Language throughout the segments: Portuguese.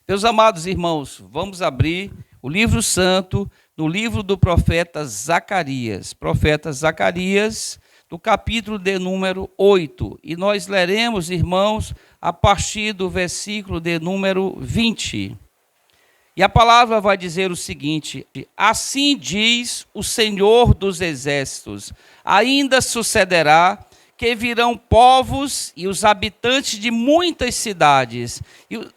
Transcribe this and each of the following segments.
Meus amados irmãos, vamos abrir o livro santo no livro do profeta Zacarias. Profeta Zacarias, do capítulo de número 8. E nós leremos, irmãos, a partir do versículo de número 20. E a palavra vai dizer o seguinte: assim diz o Senhor dos Exércitos, ainda sucederá que virão povos e os habitantes de muitas cidades,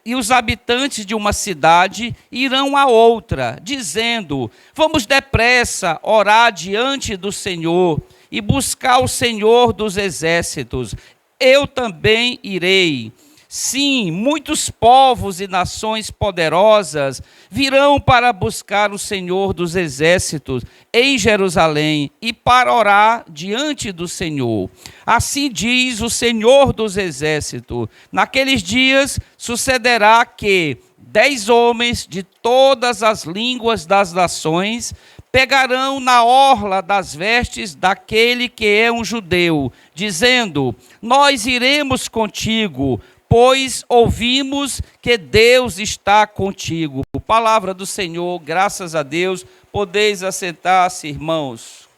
e os habitantes de uma cidade irão a outra, dizendo: vamos depressa orar diante do Senhor e buscar o Senhor dos Exércitos. Eu também irei. Sim, muitos povos e nações poderosas virão para buscar o Senhor dos Exércitos em Jerusalém e para orar diante do Senhor. Assim diz o Senhor dos Exércitos: naqueles dias sucederá que 10 homens de todas as línguas das nações pegarão na orla das vestes daquele que é um judeu, dizendo: nós iremos contigo, pois ouvimos que Deus está contigo. Palavra do Senhor, graças a Deus. Podeis assentar-se, irmãos.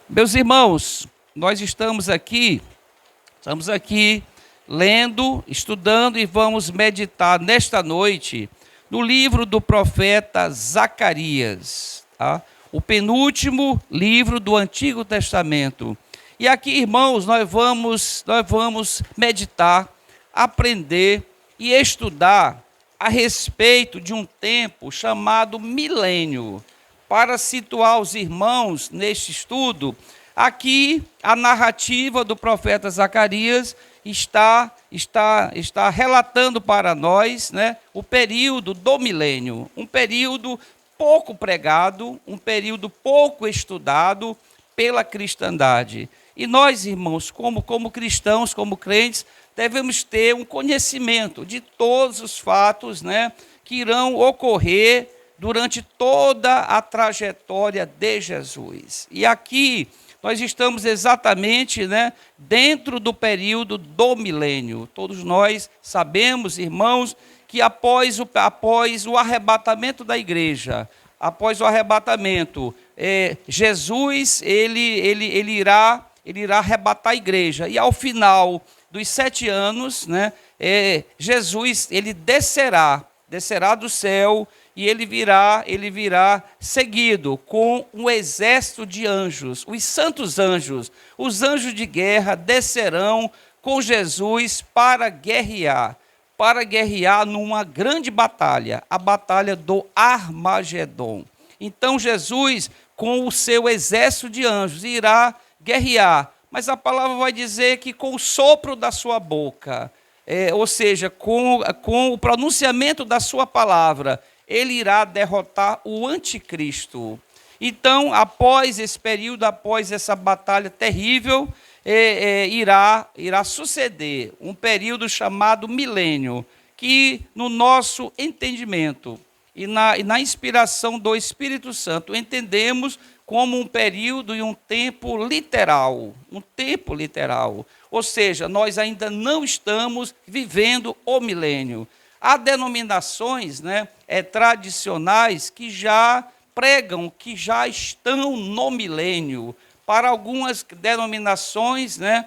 Meus irmãos, nós estamos aqui lendo, estudando e vamos meditar nesta noite no livro do profeta Zacarias, tá? O penúltimo livro do Antigo Testamento. E aqui, irmãos, nós vamos meditar, aprender e estudar a respeito de um tempo chamado milênio. Para situar os irmãos neste estudo, aqui a narrativa do profeta Zacarias está relatando para nós, né, o período do milênio, um período pouco pregado, um período pouco estudado pela cristandade. E nós, irmãos, como cristãos, como crentes, devemos ter um conhecimento de todos os fatos, né, que irão ocorrer durante toda a trajetória de Jesus. E aqui nós estamos exatamente, né, dentro do período do milênio. Todos nós sabemos, irmãos, que após o arrebatamento da igreja, após o arrebatamento, Jesus ele irá arrebatar a igreja. E ao final dos 7 anos, né, Jesus ele descerá do céu e ele virá seguido com um exército de anjos, os santos anjos, os anjos de guerra descerão com Jesus para guerrear numa grande batalha, a batalha do Armagedon. Então Jesus, com o seu exército de anjos, irá guerrear, mas a palavra vai dizer que com o sopro da sua boca, ou seja, com o pronunciamento da sua palavra, ele irá derrotar o anticristo. Então, após esse período, após essa batalha terrível, irá suceder um período chamado milênio, que no nosso entendimento e na inspiração do Espírito Santo entendemos como um período e um tempo literal, ou seja, nós ainda não estamos vivendo o milênio. Há denominações, né, tradicionais que já pregam, que já estão no milênio. Para algumas denominações, né,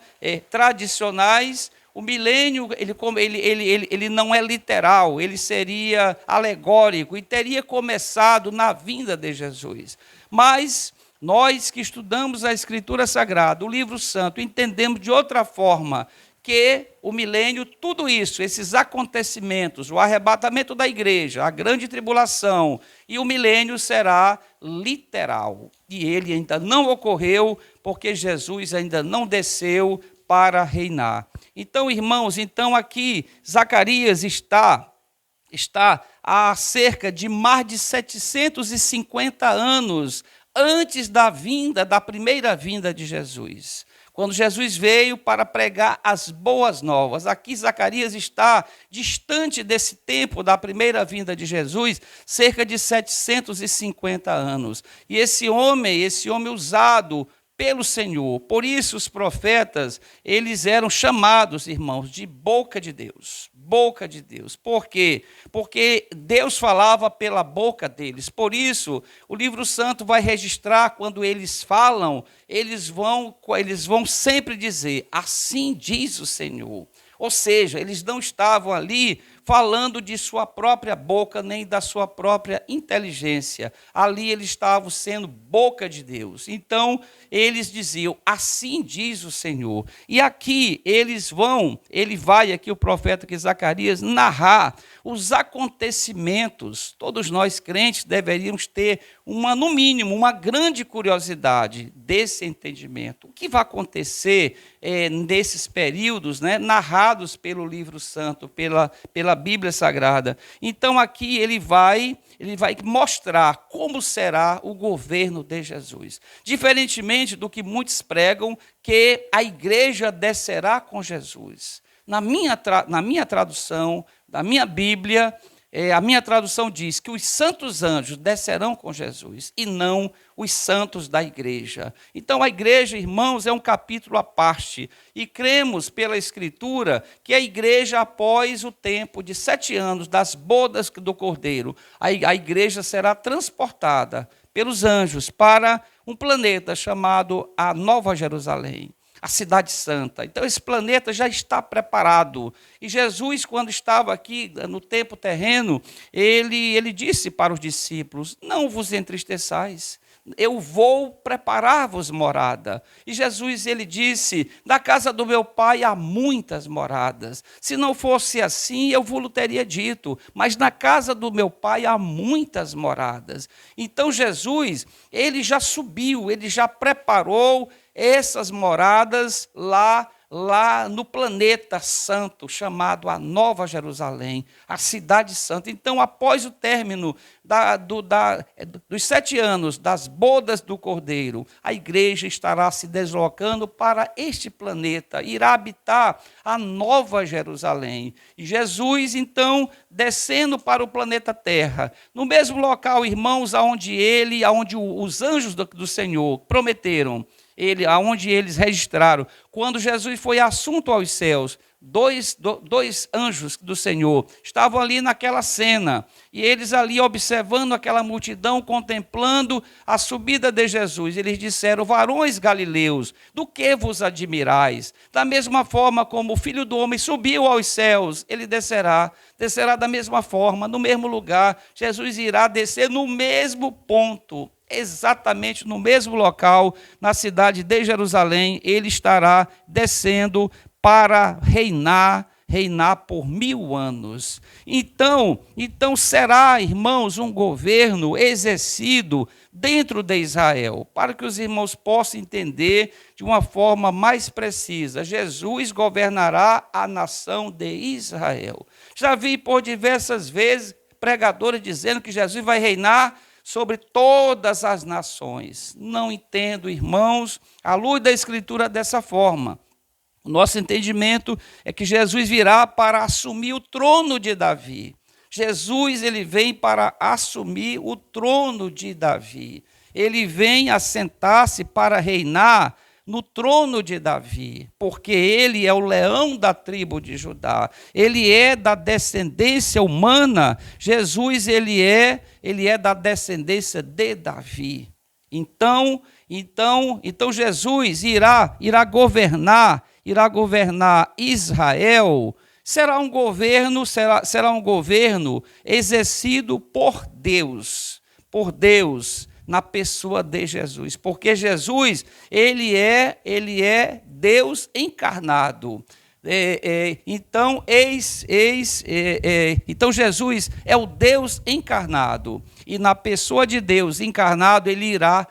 tradicionais, o milênio ele não é literal, ele seria alegórico e teria começado na vinda de Jesus. Mas nós que estudamos a Escritura Sagrada, o livro santo, entendemos de outra forma que o milênio, tudo isso, esses acontecimentos, o arrebatamento da igreja, a grande tribulação e o milênio será literal. E ele ainda não ocorreu porque Jesus ainda não desceu para reinar. Então, irmãos, aqui Zacarias está há cerca de mais de 750 anos antes da primeira vinda de Jesus. Quando Jesus veio para pregar as boas novas. Aqui Zacarias está distante desse tempo da primeira vinda de Jesus, cerca de 750 anos. E esse homem usado pelo Senhor. Por isso os profetas, eles eram chamados, irmãos, de boca de Deus. Boca de Deus. Por quê? Porque Deus falava pela boca deles. Por isso, o livro santo vai registrar quando eles falam, eles vão sempre dizer: assim diz o Senhor. Ou seja, eles não estavam ali falando de sua própria boca, nem da sua própria inteligência. Ali eles estavam sendo boca de Deus. Então, eles diziam: assim diz o Senhor. E aqui ele vai aqui o profeta Zacarias narrar os acontecimentos. Todos nós crentes deveríamos ter no mínimo, uma grande curiosidade desse entendimento. O que vai acontecer nesses períodos, né, narrados pelo livro santo, pela Bíblia Sagrada. Então aqui ele vai mostrar como será o governo de Jesus. Diferentemente do que muitos pregam, que a igreja descerá com Jesus. Na minha tradução, da minha Bíblia, a minha tradução diz que os santos anjos descerão com Jesus e não os santos da igreja. Então a igreja, irmãos, é um capítulo à parte. E cremos pela Escritura que a igreja, após o tempo de 7 anos das bodas do Cordeiro, a igreja será transportada pelos anjos para um planeta chamado a Nova Jerusalém, a cidade santa. Então esse planeta já está preparado. E Jesus, quando estava aqui no tempo terreno, ele disse para os discípulos: não vos entristeçais, eu vou preparar-vos morada. E Jesus, ele disse: na casa do meu pai há muitas moradas. Se não fosse assim, eu vos teria dito, mas na casa do meu pai há muitas moradas. Então Jesus, ele já subiu, ele já preparou essas moradas lá no planeta santo, chamado a Nova Jerusalém, a cidade santa. Então, após o término dos 7 anos das bodas do Cordeiro, a igreja estará se deslocando para este planeta, irá habitar a Nova Jerusalém. E Jesus, então, descendo para o planeta Terra, no mesmo local, irmãos, aonde os anjos do Senhor prometeram, aonde eles registraram, quando Jesus foi assunto aos céus, dois anjos do Senhor estavam ali naquela cena, e eles ali observando aquela multidão, contemplando a subida de Jesus. Eles disseram: varões galileus, do que vos admirais? Da mesma forma como o Filho do Homem subiu aos céus, ele descerá da mesma forma, no mesmo lugar. Jesus irá descer no mesmo ponto, exatamente no mesmo local, na cidade de Jerusalém. Ele estará descendo para reinar por 1000 anos. Então será, irmãos, um governo exercido dentro de Israel, para que os irmãos possam entender de uma forma mais precisa. Jesus governará a nação de Israel. Já vi por diversas vezes pregadores dizendo que Jesus vai reinar sobre todas as nações. Não entendo, irmãos, à luz da Escritura dessa forma. O nosso entendimento é que Jesus virá para assumir o trono de Davi. Jesus, ele vem para assumir o trono de Davi. Ele vem assentar-se para reinar no trono de Davi, porque ele é o leão da tribo de Judá. Ele é da descendência humana. Jesus, ele é da descendência de Davi. Então Jesus irá governar Israel. Será um governo exercido por Deus, na pessoa de Jesus, porque Jesus, ele é Deus encarnado. Então Jesus é o Deus encarnado, e na pessoa de Deus encarnado, ele irá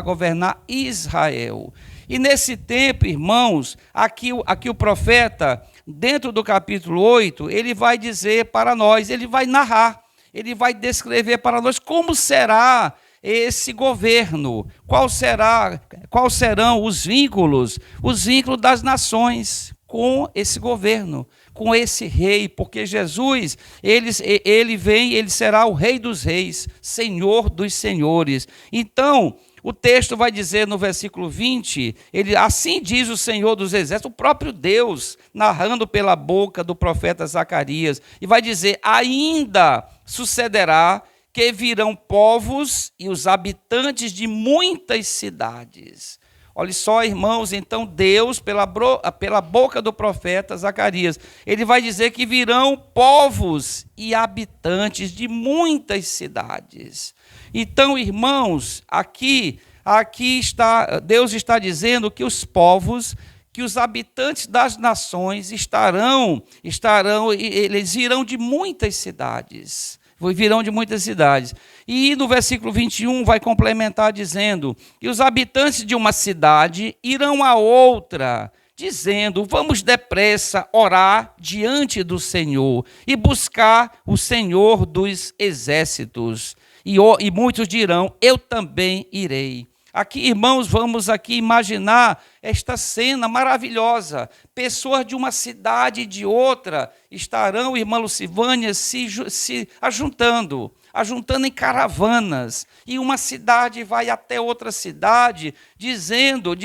governar Israel. E nesse tempo, irmãos, aqui o profeta, dentro do capítulo 8, ele vai dizer para nós, ele vai narrar, ele vai descrever para nós como será esse governo, quais serão os vínculos das nações com esse governo, com esse rei, porque Jesus, ele será o Rei dos Reis, Senhor dos Senhores. Então O texto vai dizer no versículo 20, assim diz o Senhor dos Exércitos, o próprio Deus, narrando pela boca do profeta Zacarias, e vai dizer: ainda sucederá que virão povos e os habitantes de muitas cidades. Olha só, irmãos, então Deus, pela boca do profeta Zacarias, ele vai dizer que virão povos e habitantes de muitas cidades. Então, irmãos, aqui está, Deus está dizendo que os povos, que os habitantes das nações eles virão de muitas cidades. Virão de muitas cidades. E no versículo 21 vai complementar dizendo que os habitantes de uma cidade irão a outra, dizendo: vamos depressa orar diante do Senhor e buscar o Senhor dos exércitos. E muitos dirão: eu também irei. Aqui, irmãos, vamos aqui imaginar esta cena maravilhosa. Pessoas de uma cidade e de outra estarão, irmã Lucivânia, se ajuntando em caravanas. E uma cidade vai até outra cidade, dizendo,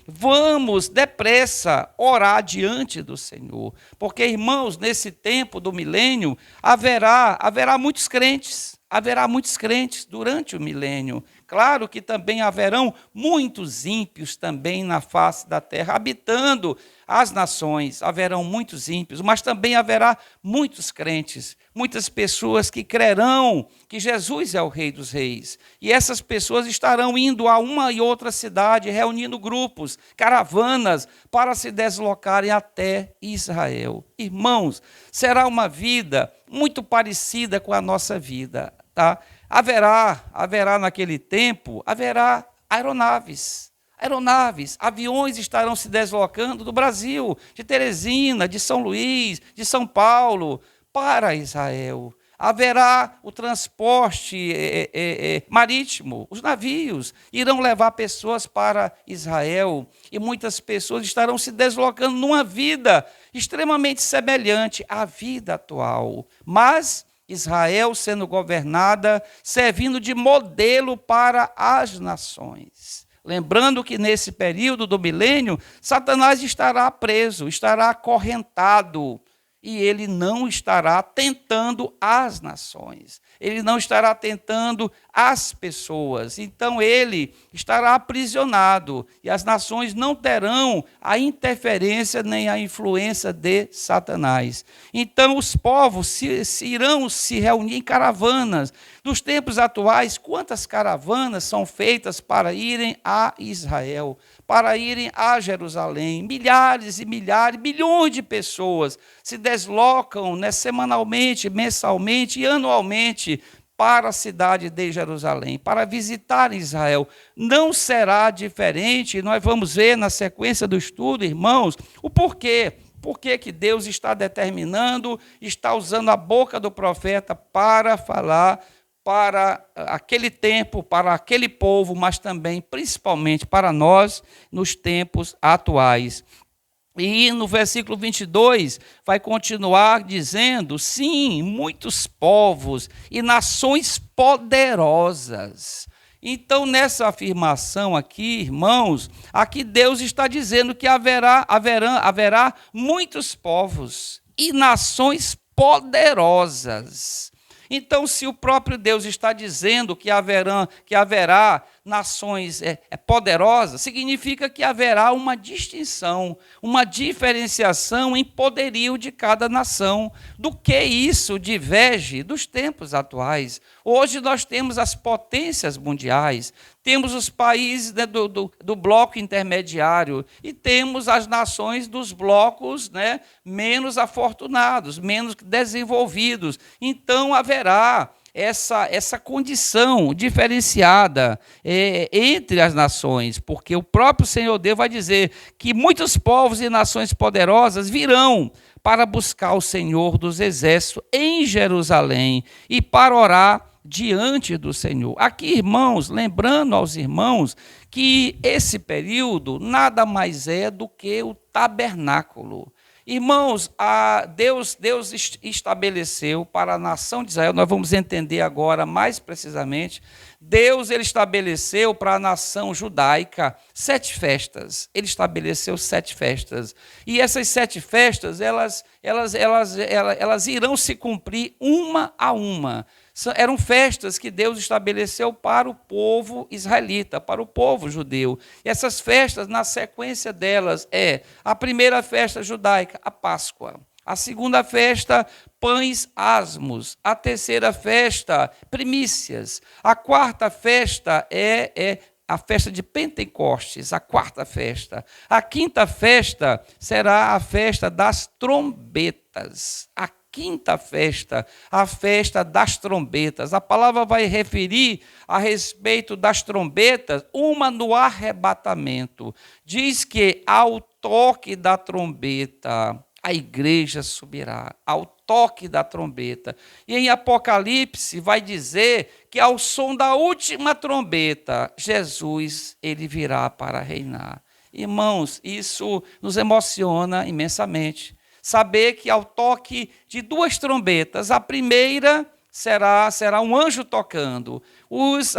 vamos depressa orar diante do Senhor. Porque, irmãos, nesse tempo do milênio, haverá muitos crentes. Haverá muitos crentes durante o milênio. Claro que também haverão muitos ímpios também na face da terra, habitando as nações. Haverão muitos ímpios, mas também haverá muitos crentes, muitas pessoas que crerão que Jesus é o Rei dos Reis. E essas pessoas estarão indo a uma e outra cidade, reunindo grupos, caravanas, para se deslocarem até Israel. Irmãos, será uma vida muito parecida com a nossa vida, tá? Haverá naquele tempo, aeronaves, aviões estarão se deslocando do Brasil, de Teresina, de São Luís, de São Paulo, para Israel. Haverá o transporte marítimo, os navios irão levar pessoas para Israel, e muitas pessoas estarão se deslocando numa vida extremamente semelhante à vida atual, mas Israel sendo governada, servindo de modelo para as nações. Lembrando que nesse período do milênio, Satanás estará preso, estará acorrentado, e ele não estará tentando as nações, ele não estará tentando as pessoas. Então ele estará aprisionado, e as nações não terão a interferência nem a influência de Satanás. Então os povos irão se reunir em caravanas. Nos tempos atuais, quantas caravanas são feitas para irem a Israel, para irem a Jerusalém? Milhares e milhares, milhões de pessoas se deslocam, né, semanalmente, mensalmente e anualmente para a cidade de Jerusalém, para visitar Israel. Não será diferente, nós vamos ver na sequência do estudo, irmãos, o porquê. Por que que Deus está determinando, está usando a boca do profeta para falar para aquele tempo, para aquele povo, mas também, principalmente, para nós, nos tempos atuais. E no versículo 22, vai continuar dizendo: sim, muitos povos e nações poderosas. Então, nessa afirmação aqui, irmãos, aqui Deus está dizendo que haverá muitos povos e nações poderosas. Então, se o próprio Deus está dizendo que haverá nações poderosas, significa que haverá uma distinção, uma diferenciação em poderio de cada nação. Do que isso diverge dos tempos atuais? Hoje nós temos as potências mundiais, temos os países, né, do bloco intermediário e temos as nações dos blocos, né, menos afortunados, menos desenvolvidos. Então haverá essa condição diferenciada entre as nações, porque o próprio Senhor Deus vai dizer que muitos povos e nações poderosas virão para buscar o Senhor dos Exércitos em Jerusalém e para orar diante do Senhor. Aqui, irmãos, lembrando aos irmãos que esse período nada mais é do que o tabernáculo. Irmãos, Deus estabeleceu para a nação de Israel, nós vamos entender agora mais precisamente, Deus ele estabeleceu para a nação judaica 7 festas. Ele estabeleceu 7 festas. E essas 7 festas, elas irão se cumprir uma a uma. Eram festas que Deus estabeleceu para o povo israelita, para o povo judeu. E essas festas, na sequência delas, a primeira festa judaica, a Páscoa. A segunda festa, pães asmos. A terceira festa, primícias. A quarta festa é a festa de Pentecostes, a quarta festa. A quinta festa será a festa das trombetas. A quinta festa, a festa das trombetas. A palavra vai referir a respeito das trombetas, uma no arrebatamento. Diz que ao toque da trombeta, a igreja subirá, ao toque da trombeta. E em Apocalipse vai dizer que ao som da última trombeta, Jesus ele virá para reinar. Irmãos, isso nos emociona imensamente. Saber que ao toque de 2 trombetas, a primeira será um anjo tocando. Os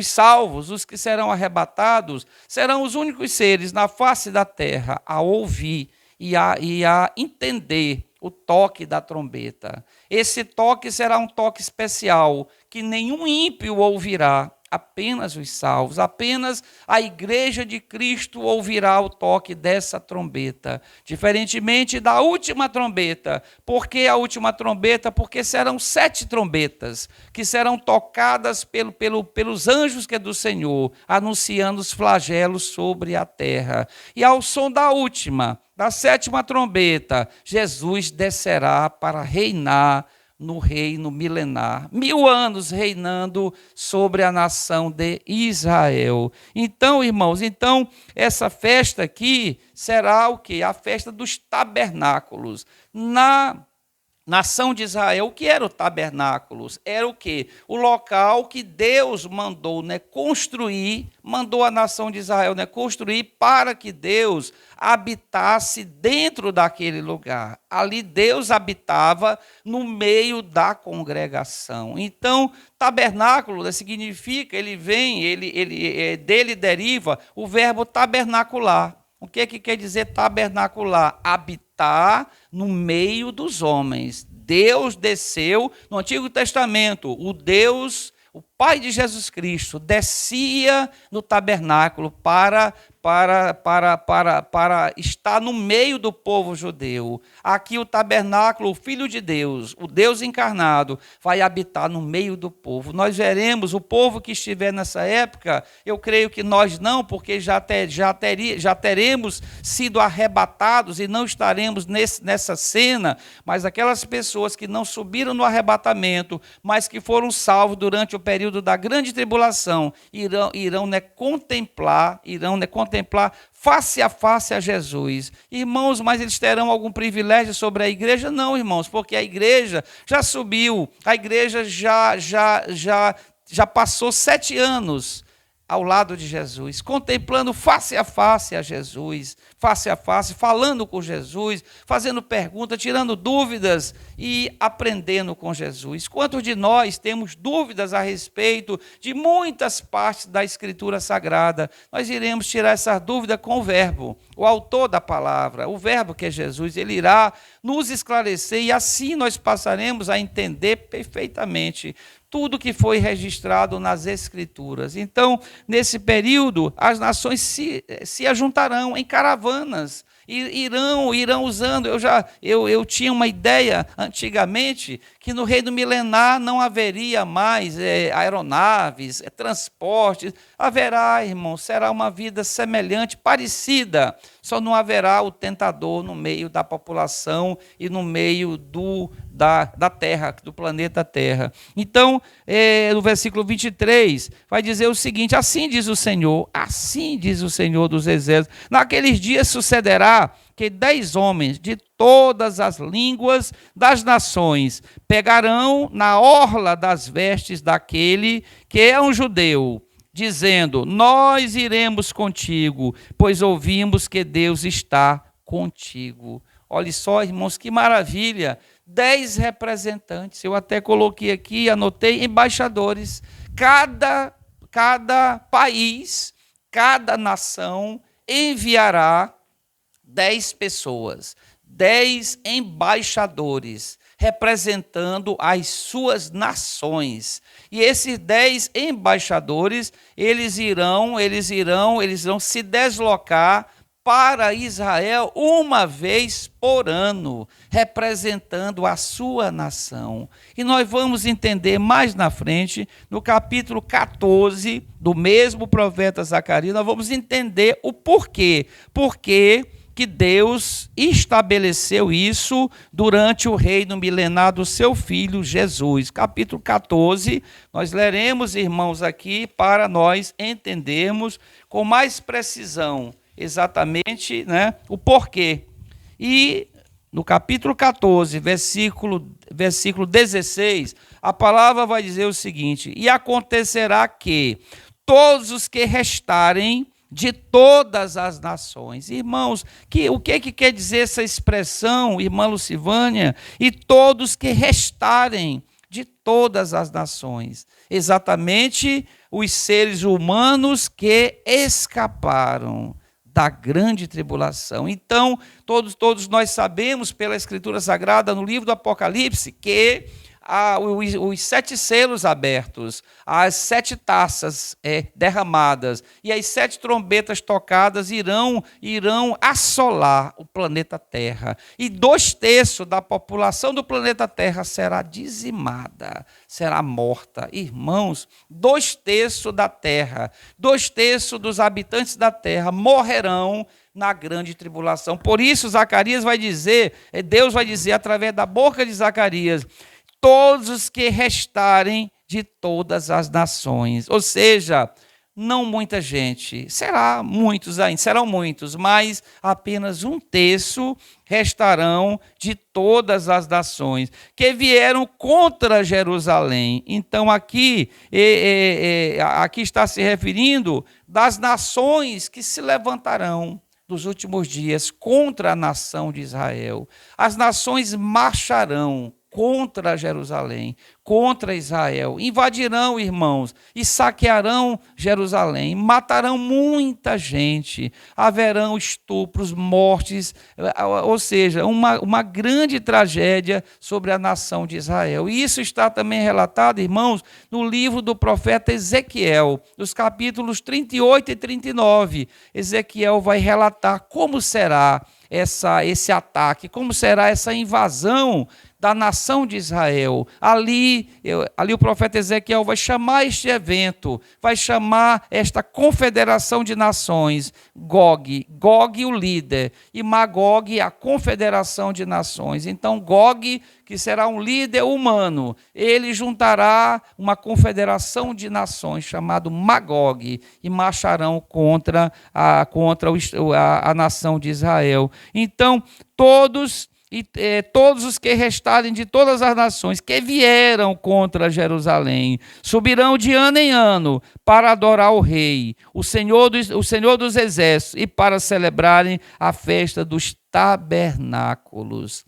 salvos, os que serão arrebatados, serão os únicos seres na face da terra a ouvir e a entender o toque da trombeta. Esse toque será um toque especial, que nenhum ímpio ouvirá, apenas os salvos, apenas a igreja de Cristo ouvirá o toque dessa trombeta, diferentemente da última trombeta. Por que a última trombeta? Porque serão 7 trombetas que serão tocadas pelos anjos que é do Senhor, anunciando os flagelos sobre a terra. E ao som da última, da 7ª trombeta, Jesus descerá para reinar no reino milenar, 1000 anos reinando sobre a nação de Israel. Então, irmãos, essa festa aqui será o quê? A festa dos tabernáculos. Na nação de Israel, o que era o tabernáculo? Era o quê? O local que Deus mandou construir, mandou a nação de Israel construir para que Deus habitasse dentro daquele lugar. Ali Deus habitava no meio da congregação. Então, tabernáculo significa, dele deriva o verbo tabernacular. O que quer dizer tabernacular? Habitar no meio dos homens. Deus desceu no Antigo Testamento, o Pai de Jesus Cristo, descia no tabernáculo para estar no meio do povo judeu. Aqui o tabernáculo, o Filho de Deus, o Deus encarnado, vai habitar no meio do povo. Nós veremos o povo que estiver nessa época, eu creio que nós não, porque já teremos sido arrebatados e não estaremos nessa cena, mas aquelas pessoas que não subiram no arrebatamento, mas que foram salvos durante o período da grande tribulação, irão contemplar face a face a Jesus. Irmãos, mas eles terão algum privilégio sobre a igreja? Não, irmãos, porque a igreja já subiu, a igreja já passou 7 anos ao lado de Jesus, contemplando face a face a Jesus, face a face, falando com Jesus, fazendo perguntas, tirando dúvidas e aprendendo com Jesus. Quantos de nós temos dúvidas a respeito de muitas partes da Escritura Sagrada? Nós iremos tirar essa dúvida com o Verbo, o autor da palavra, o Verbo que é Jesus, ele irá nos esclarecer e assim nós passaremos a entender perfeitamente tudo que foi registrado nas Escrituras. Então, nesse período, as nações se ajuntarão em caravanas, irão usando. Eu tinha uma ideia antigamente que no reino milenar não haveria mais aeronaves, transportes. Haverá, irmão, será uma vida semelhante, parecida, só não haverá o tentador no meio da população e no meio da Terra, do planeta Terra. Então, no versículo 23, vai dizer o seguinte: assim diz o Senhor dos Exércitos, naqueles dias sucederá que 10 homens de todas as línguas das nações pegarão na orla das vestes daquele que é um judeu, dizendo: nós iremos contigo, pois ouvimos que Deus está contigo. Olha só, irmãos, que maravilha. 10 representantes, eu até coloquei aqui, anotei, embaixadores. Cada país, cada nação enviará 10 pessoas, 10 embaixadores, representando as suas nações. E esses 10 embaixadores, eles irão se deslocar para Israel uma vez por ano, representando a sua nação. E nós vamos entender mais na frente, no capítulo 14 do mesmo profeta Zacarias, nós vamos entender o porquê. Porque que Deus estabeleceu isso durante o reino milenar do seu Filho Jesus. Capítulo 14, nós leremos, irmãos, aqui para nós entendermos com mais precisão exatamente, né, o porquê. E no capítulo 14, versículo 16, a palavra vai dizer o seguinte: e acontecerá que todos os que restarem de todas as nações. Irmãos, o que quer dizer essa expressão, irmã Lucivânia? E todos que restarem de todas as nações. Exatamente os seres humanos que escaparam da grande tribulação. Então, todos nós sabemos pela Escritura Sagrada, no livro do Apocalipse, que os 7 selos abertos, as 7 taças derramadas e as 7 trombetas tocadas irão assolar o planeta Terra. E 2/3 da população do planeta Terra será dizimada, será morta. Irmãos, 2/3 da Terra, 2/3 dos habitantes da Terra morrerão na grande tribulação. Por isso, Zacarias vai dizer, Deus vai dizer através da boca de Zacarias: todos os que restarem de todas as nações. Ou seja, não muita gente, serão muitos, mas apenas 1/3 restarão de todas as nações que vieram contra Jerusalém. Então aqui está se referindo das nações que se levantarão nos últimos dias contra a nação de Israel. As nações marcharão contra Jerusalém, contra Israel, invadirão, irmãos, e saquearão Jerusalém, matarão muita gente, haverão estupros, mortes, ou seja, uma grande tragédia sobre a nação de Israel. E isso está também relatado, irmãos, no livro do profeta Ezequiel, nos capítulos 38 e 39. Ezequiel vai relatar como será esse ataque, como será essa invasão da nação de Israel. Ali o profeta Ezequiel vai chamar este evento, vai chamar esta confederação de nações, Gog o líder, e Magog a confederação de nações. Então Gog, que será um líder humano, ele juntará uma confederação de nações chamado Magog e marcharão contra a nação de Israel. Então todos os que restarem de todas as nações que vieram contra Jerusalém subirão de ano em ano para adorar o Rei, o Senhor dos Exércitos, e para celebrarem a festa dos tabernáculos.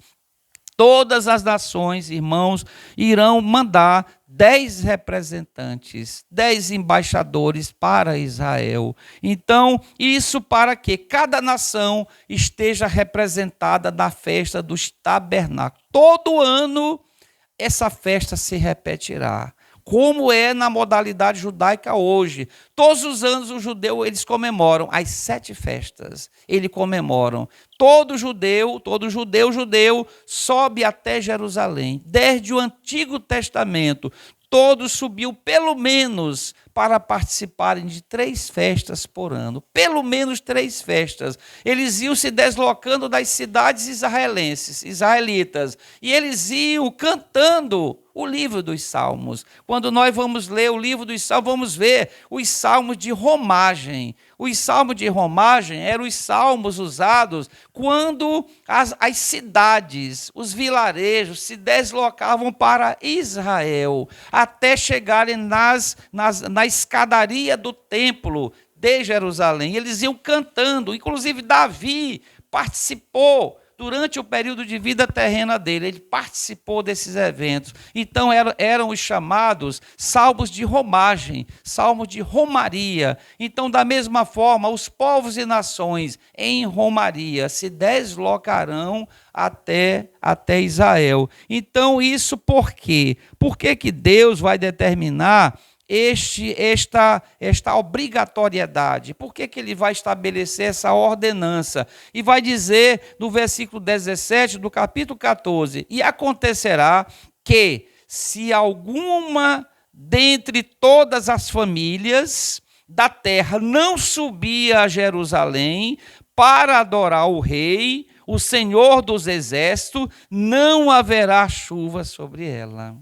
Todas as nações, irmãos, irão mandar 10 representantes, 10 embaixadores para Israel. Então, isso para que cada nação esteja representada na festa dos tabernáculos. Todo ano essa festa se repetirá, como é na modalidade judaica hoje. Todos os anos os judeus eles comemoram as 7 festas. Eles comemoram. Todo judeu sobe até Jerusalém. Desde o Antigo Testamento, todos subiu pelo menos para participarem de 3 festas por ano. Pelo menos 3 festas. Eles iam se deslocando das cidades israelitas, e eles iam cantando o livro dos Salmos. Quando nós vamos ler o livro dos Salmos, vamos ver os salmos de romagem. Os salmos de romagem eram os salmos usados quando as cidades, os vilarejos se deslocavam para Israel, até chegarem na escadaria do templo de Jerusalém. Eles iam cantando, inclusive Davi participou durante o período de vida terrena dele, ele participou desses eventos. Então eram os chamados salmos de romagem, salmos de romaria. Então, da mesma forma, os povos e nações em romaria se deslocarão até Israel. Então, isso por quê? Por que Deus vai determinar esta obrigatoriedade? Por que ele vai estabelecer essa ordenança? E vai dizer no versículo 17 do capítulo 14: e acontecerá que, se alguma dentre todas as famílias da terra não subir a Jerusalém para adorar o rei, o Senhor dos exércitos, não haverá chuva sobre ela.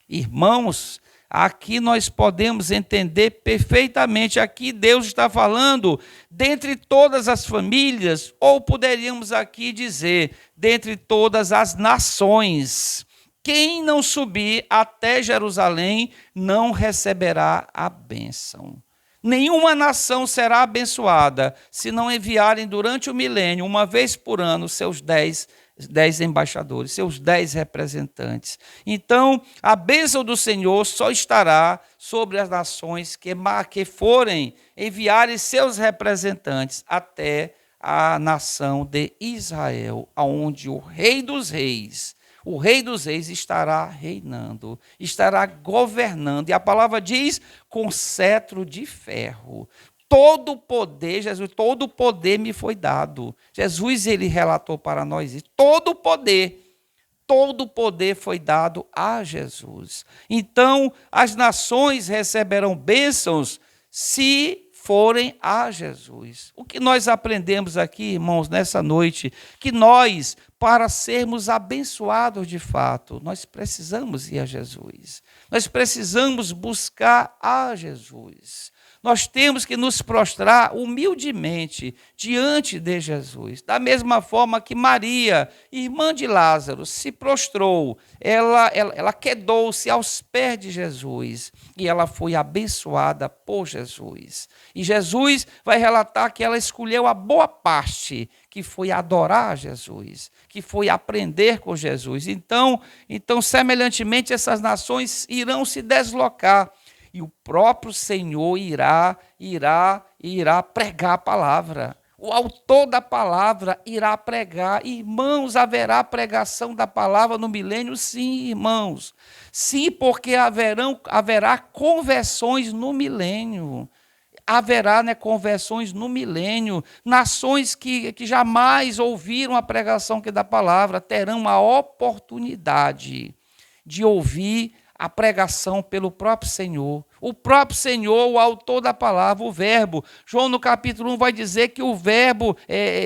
Irmãos, aqui nós podemos entender perfeitamente. Aqui Deus está falando dentre todas as famílias, ou poderíamos aqui dizer, dentre todas as nações. Quem não subir até Jerusalém não receberá a bênção. Nenhuma nação será abençoada se não enviarem durante o milênio, uma vez por ano, seus 10 embaixadores, seus 10 representantes. Então, a bênção do Senhor só estará sobre as nações que forem enviarem seus representantes até a nação de Israel, onde o Rei dos Reis estará reinando, estará governando. E a palavra diz, com cetro de ferro. Todo o poder, Jesus, todo o poder me foi dado. Jesus, ele relatou para nós isso. Todo o poder foi dado a Jesus. Então, as nações receberão bênçãos se forem a Jesus. O que nós aprendemos aqui, irmãos, nessa noite, que nós, para sermos abençoados de fato, nós precisamos ir a Jesus. Nós precisamos buscar a Jesus. Nós temos que nos prostrar humildemente diante de Jesus. Da mesma forma que Maria, irmã de Lázaro, se prostrou, ela quedou-se aos pés de Jesus e ela foi abençoada por Jesus. E Jesus vai relatar que ela escolheu a boa parte, que foi adorar Jesus, que foi aprender com Jesus. Então, semelhantemente, essas nações irão se deslocar. E o próprio Senhor irá pregar a palavra. O autor da palavra irá pregar. Irmãos, haverá pregação da palavra no milênio? Sim, irmãos. Sim, porque haverá conversões no milênio. Haverá conversões no milênio. Nações que jamais ouviram a pregação da palavra terão a oportunidade de ouvir a pregação pelo próprio Senhor. O próprio Senhor, o autor da palavra, o verbo. João no capítulo 1 vai dizer que o verbo,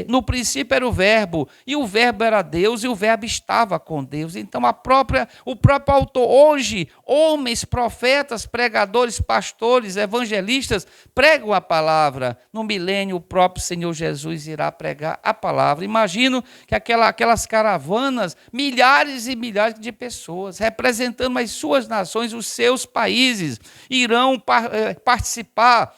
no princípio era o verbo, e o verbo era Deus, e o verbo estava com Deus. Então o próprio autor, hoje, homens, profetas, pregadores, pastores, evangelistas, pregam a palavra. No milênio, o próprio Senhor Jesus irá pregar a palavra. Imagino que aquelas caravanas, milhares e milhares de pessoas, representando as suas nações, os seus países, irão participar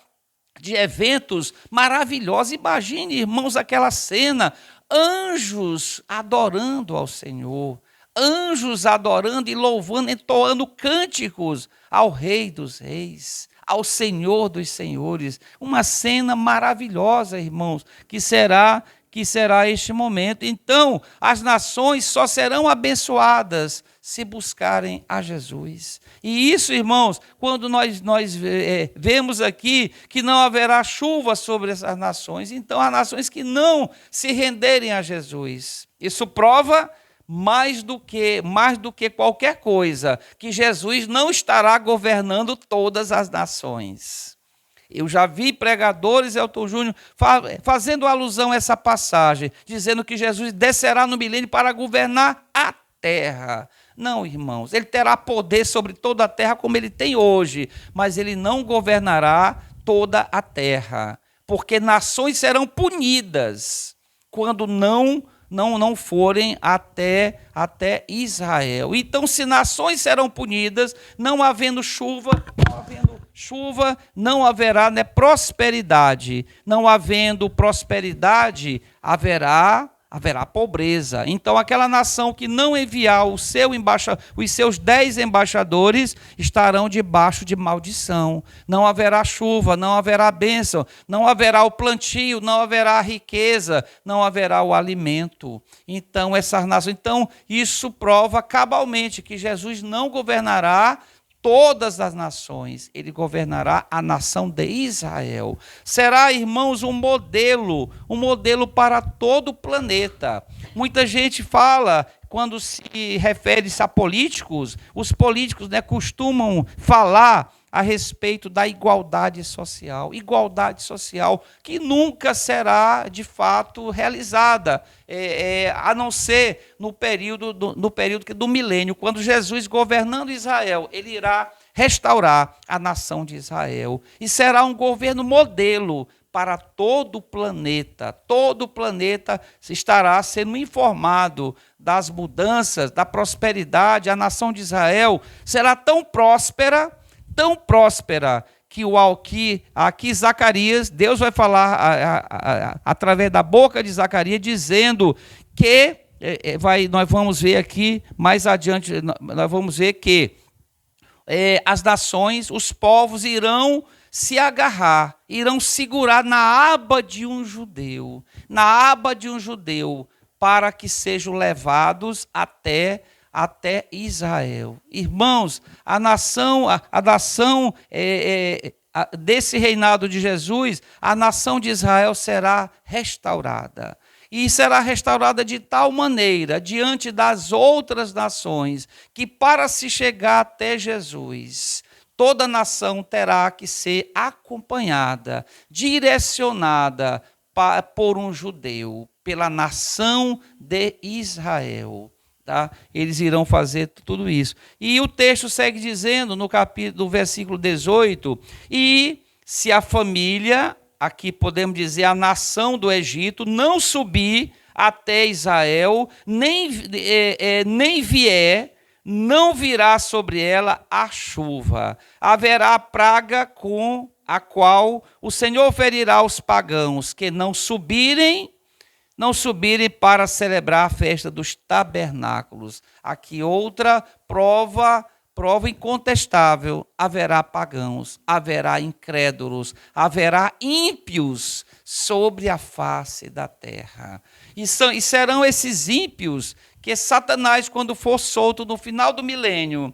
de eventos maravilhosos. Imagine, irmãos, aquela cena, anjos adorando ao Senhor, anjos adorando e louvando, entoando cânticos ao Rei dos Reis, ao Senhor dos Senhores. Uma cena maravilhosa, irmãos, que será este momento. Então, as nações só serão abençoadas se buscarem a Jesus. E isso, irmãos, quando nós vemos aqui que não haverá chuva sobre essas nações, então as nações que não se renderem a Jesus. Isso prova mais do que qualquer coisa, que Jesus não estará governando todas as nações. Eu já vi pregadores, Elton Júnior, fazendo alusão a essa passagem, dizendo que Jesus descerá no milênio para governar a terra. Não, irmãos, ele terá poder sobre toda a terra como ele tem hoje, mas ele não governará toda a terra, porque nações serão punidas quando não forem até Israel. Então, se nações serão punidas, não havendo chuva, não haverá prosperidade. Não havendo prosperidade, haverá haverá pobreza. Então, aquela nação que não enviar os seus 10 embaixadores estarão debaixo de maldição. Não haverá chuva, não haverá bênção, não haverá o plantio, não haverá riqueza, não haverá o alimento. Então, essas nações. Então, isso prova cabalmente que Jesus não governará todas as nações, ele governará a nação de Israel. Será, irmãos, um modelo para todo o planeta. Muita gente fala, quando se refere-se a políticos, os políticos, costumam falar a respeito da igualdade social que nunca será de fato realizada, a não ser no período do milênio, quando Jesus, governando Israel, ele irá restaurar a nação de Israel e será um governo modelo para todo o planeta. Todo o planeta estará sendo informado das mudanças, da prosperidade. A nação de Israel será tão próspera que aqui Zacarias, Deus vai falar através da boca de Zacarias, dizendo que, nós vamos ver aqui mais adiante, nós vamos ver que as nações, os povos irão se agarrar, irão segurar na aba de um judeu, para que sejam levados até Israel. Irmãos, a nação desse reinado de Jesus, a nação de Israel será restaurada. E será restaurada de tal maneira, diante das outras nações, que para se chegar até Jesus, toda nação terá que ser acompanhada, direcionada por um judeu, pela nação de Israel. Tá? Eles irão fazer tudo isso. E o texto segue dizendo, no versículo 18, e se a família, aqui podemos dizer a nação do Egito, não subir até Israel, nem vier, não virá sobre ela a chuva. Haverá praga com a qual o Senhor ferirá os pagãos, que não subirem para celebrar a festa dos tabernáculos. Aqui outra prova incontestável: haverá pagãos, haverá incrédulos, haverá ímpios sobre a face da terra. E serão esses ímpios que Satanás, quando for solto no final do milênio,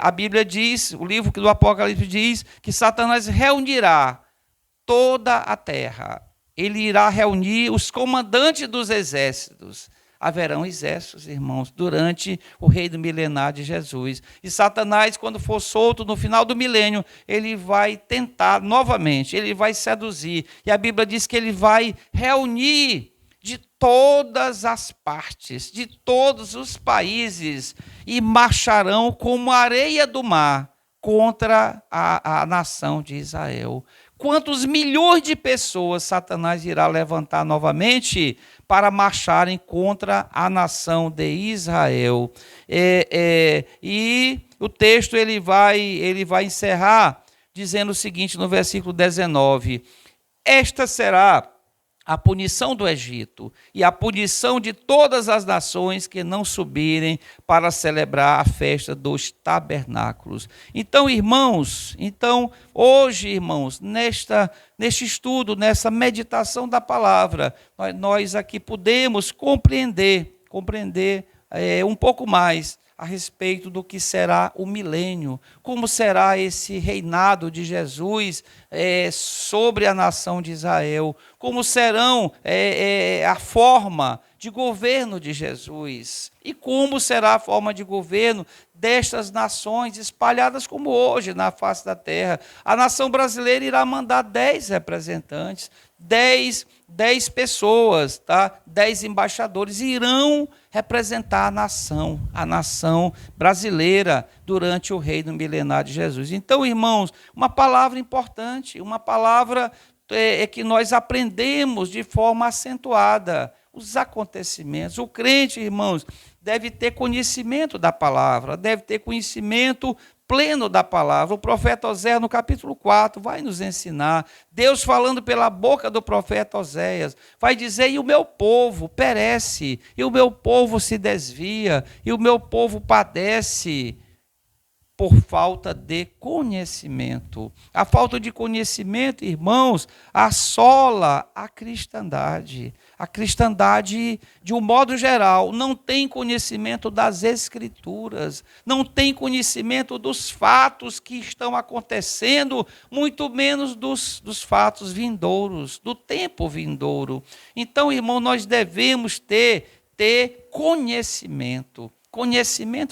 a Bíblia diz, o livro do Apocalipse diz, que Satanás reunirá toda a terra. Ele irá reunir os comandantes dos exércitos. Haverão exércitos, irmãos, durante o reino milenar de Jesus. E Satanás, quando for solto no final do milênio, ele vai tentar novamente, ele vai seduzir. E a Bíblia diz que ele vai reunir de todas as partes, de todos os países, e marcharão como a areia do mar contra a nação de Israel. Quantos milhões de pessoas Satanás irá levantar novamente para marcharem contra a nação de Israel? E o texto ele vai encerrar dizendo o seguinte no versículo 19: esta será a punição do Egito e a punição de todas as nações que não subirem para celebrar a festa dos tabernáculos. Então, irmãos, hoje, irmãos, neste estudo, nessa meditação da palavra, nós aqui podemos compreender um pouco mais a respeito do que será o milênio, como será esse reinado de Jesus sobre a nação de Israel, como serão a forma de governo de Jesus e como será a forma de governo destas nações espalhadas como hoje na face da terra. A nação brasileira irá mandar 10 representantes, 10 pessoas, tá? 10 embaixadores irão representar a nação brasileira durante o reino milenar de Jesus. Então, irmãos, uma palavra importante, uma palavra que nós aprendemos de forma acentuada, os acontecimentos. O crente, irmãos, deve ter conhecimento da palavra, deve ter conhecimento pleno da palavra. O profeta Oséias, no capítulo 4, vai nos ensinar. Deus falando pela boca do profeta Oséias, vai dizer: e o meu povo perece, e o meu povo se desvia, e o meu povo padece por falta de conhecimento. A falta de conhecimento, irmãos, assola a cristandade. A cristandade, de um modo geral, não tem conhecimento das Escrituras, não tem conhecimento dos fatos que estão acontecendo, muito menos dos fatos vindouros, do tempo vindouro. Então, irmão, nós devemos ter conhecimento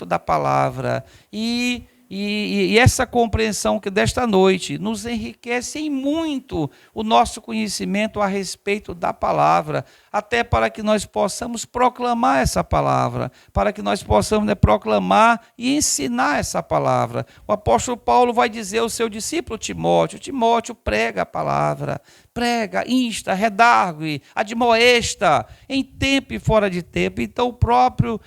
da palavra, e essa compreensão que desta noite nos enriquece em muito o nosso conhecimento a respeito da palavra, até para que nós possamos proclamar essa palavra, para que nós possamos proclamar e ensinar essa palavra. O apóstolo Paulo vai dizer ao seu discípulo Timóteo: Timóteo, prega a palavra, prega, insta, redargue, admoesta, em tempo e fora de tempo. Então o próprio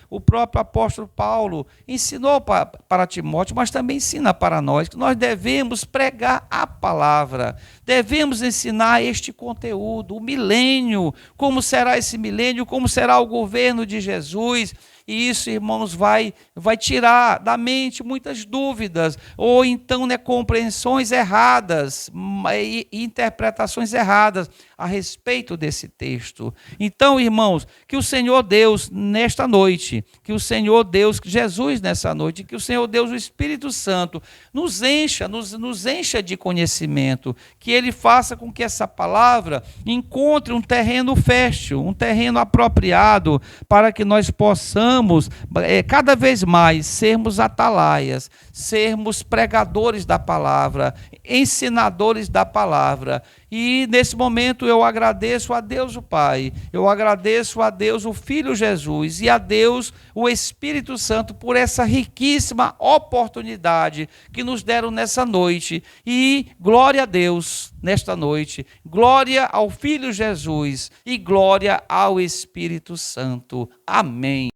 apóstolo Paulo ensinou para Timóteo, mas também ensina para nós, que nós devemos pregar a palavra, devemos ensinar este conteúdo, o milênio, como será esse milênio, como será o governo de Jesus. E isso, irmãos, vai tirar da mente muitas dúvidas, ou então compreensões erradas, e interpretações erradas a respeito desse texto. Então, irmãos, que o Senhor Deus nesta noite, que o Senhor Deus, Jesus nessa noite, que o Senhor Deus, o Espírito Santo, nos encha de conhecimento, que Ele faça com que essa palavra encontre um terreno fértil, um terreno apropriado, para que nós possamos cada vez mais sermos atalaias, sermos pregadores da palavra, ensinadores da palavra. E nesse momento eu agradeço a Deus o Pai, eu agradeço a Deus o Filho Jesus e a Deus o Espírito Santo por essa riquíssima oportunidade que nos deram nessa noite. E glória a Deus nesta noite, glória ao Filho Jesus e glória ao Espírito Santo. Amém.